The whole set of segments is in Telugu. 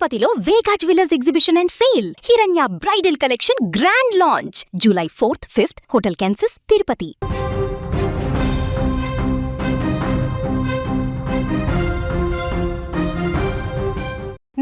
తిరుపతిలో Vega jewellers exhibition and sale. Hiranya bridal collection grand launch July 4th, 5th, hotel కాన్సిస్, తిరుపతి.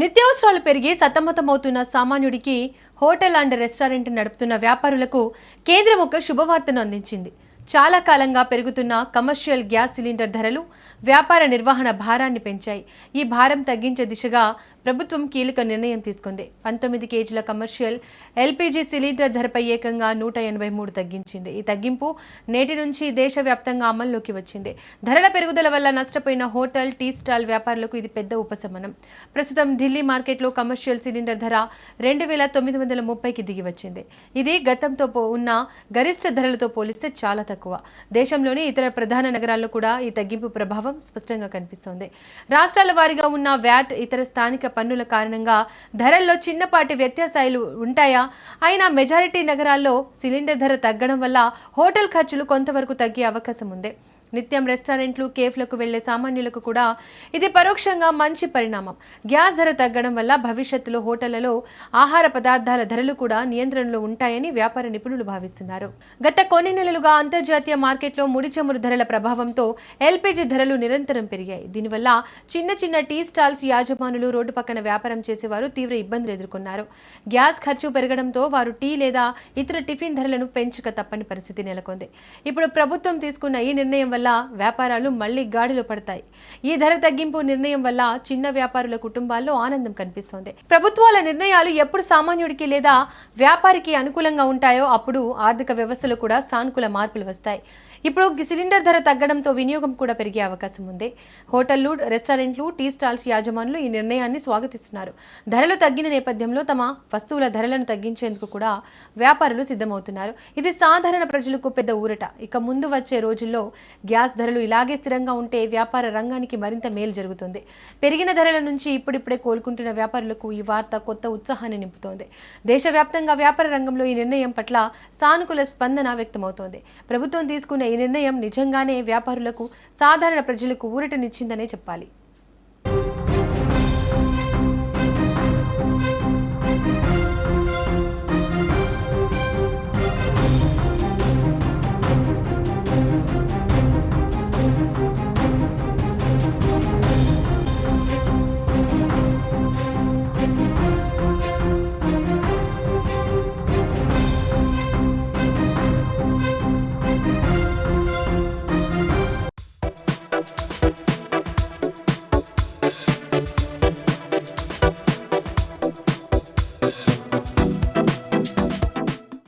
నిత్యావసరాలు పెరిగి సతమతమవుతున్న సామాన్యుడికి హోటల్ అండ్ రెస్టారెంట్ నడుపుతున్న వ్యాపారులకు కేంద్రం ఒక శుభవార్తను అందించింది. చాలా కాలంగా పెరుగుతున్న కమర్షియల్ గ్యాస్ సిలిండర్ ధరలు వ్యాపార నిర్వహణ భారాన్ని పెంచాయి. ఈ భారం తగ్గించే దిశగా ప్రభుత్వం కీలక నిర్ణయం తీసుకుంది. 19 కేజీల కమర్షియల్ ఎల్పీజీ సిలిండర్ ధరపై ఏకంగా 183 తగ్గించింది. ఈ తగ్గింపు నేటి నుంచి దేశవ్యాప్తంగా అమల్లోకి వచ్చింది. ధరల పెరుగుదల వల్ల నష్టపోయిన హోటల్, టీ స్టాల్ వ్యాపారులకు ఇది పెద్ద ఉపశమనం. ప్రస్తుతం ఢిల్లీ మార్కెట్లో కమర్షియల్ సిలిండర్ ధర 2930కి దిగి వచ్చింది. ఇది గతంతో ఉన్న గరిష్ట ధరలతో పోలిస్తే చాలా తక్కువ. దేశంలోని ఇతర ప్రధాన నగరాల్లో కూడా ఈ తగ్గింపు ప్రభావం స్పష్టంగా కనిపిస్తోంది. రాష్ట్రాల వారీగా ఉన్న వ్యాట్, ఇతర స్థానిక పన్నుల కారణంగా ధరల్లో చిన్నపాటి వ్యత్యాసాలు ఉంటాయా? అయినా మెజారిటీ నగరాల్లో సిలిండర్ ధర తగ్గడం వల్ల హోటల్ ఖర్చులు కొంతవరకు తగ్గే అవకాశం ఉంది. నిత్యం రెస్టారెంట్లు, కేఫ్లకు వెళ్లే సామాన్యులకు కూడా ఇది పరోక్షంగా మంచి పరిణామం. గ్యాస్ ధర తగ్గడం వల్ల భవిష్యత్తులో హోటళ్లలో ఆహార పదార్థాల ధరలు కూడా నియంత్రణలో ఉంటాయని వ్యాపార నిపుణులు భావిస్తున్నారు. గత కొన్ని నెలలుగా అంతర్జాతీయ మార్కెట్లో ముడి చమురు ధరల ప్రభావంతో ఎల్పీజీ ధరలు నిరంతరం పెరిగాయి. దీనివల్ల చిన్న చిన్న టీ స్టాల్స్ యాజమానులు, రోడ్డు పక్కన వ్యాపారం చేసేవారు తీవ్ర ఇబ్బందులు ఎదుర్కొన్నారు. గ్యాస్ ఖర్చు పెరగడంతో వారు టీ లేదా ఇతర టిఫిన్ ధరలను పెంచక తప్పని పరిస్థితి నెలకొంది. ఇప్పుడు ప్రభుత్వం తీసుకున్న ఈ నిర్ణయం వల్ల వ్యాపారాలు మళ్లీ గాడిలో పడతాయి. ఈ ధర తగ్గింపు నిర్ణయం వల్ల చిన్న వ్యాపారుల కుటుంబాల్లో ఆనందం కనిపిస్తోంది. ప్రభుత్వాల నిర్ణయాలు ఎప్పుడు సామాన్యుడికి లేదా వ్యాపారికి అనుకూలంగా ఉంటాయో అప్పుడు ఆర్థిక వ్యవస్థలో కూడా సానుకూల మార్పులు వస్తాయి. ఇప్పుడు సిలిండర్ ధర తగ్గడంతో వినియోగం కూడా పెరిగే అవకాశం ఉంది. హోటళ్లు, రెస్టారెంట్లు, టీ స్టాల్స్ యాజమానులు ఈ నిర్ణయాన్ని స్వాగతిస్తున్నారు. ధరలు తగ్గిన నేపథ్యంలో తమ వస్తువుల ధరలను తగ్గించేందుకు కూడా వ్యాపారులు సిద్ధమవుతున్నారు. ఇది సాధారణ ప్రజలకు పెద్ద ఊరట. ఇక ముందు వచ్చే రోజుల్లో గ్యాస్ ధరలు ఇలాగే స్థిరంగా ఉంటే వ్యాపార రంగానికి మరింత మేలు జరుగుతుంది. పెరిగిన ధరల నుంచి ఇప్పుడిప్పుడే కోలుకుంటున్న వ్యాపారులకు ఈ వార్త కొత్త ఉత్సాహాన్ని నింపుతోంది. దేశవ్యాప్తంగా వ్యాపార రంగంలో ఈ నిర్ణయం పట్ల సానుకూల స్పందన వ్యక్తమవుతోంది. ప్రభుత్వం తీసుకున్న ఈ నిర్ణయం నిజంగానే వ్యాపారులకు, సాధారణ ప్రజలకు ఊరటనిచ్చిందనే చెప్పాలి.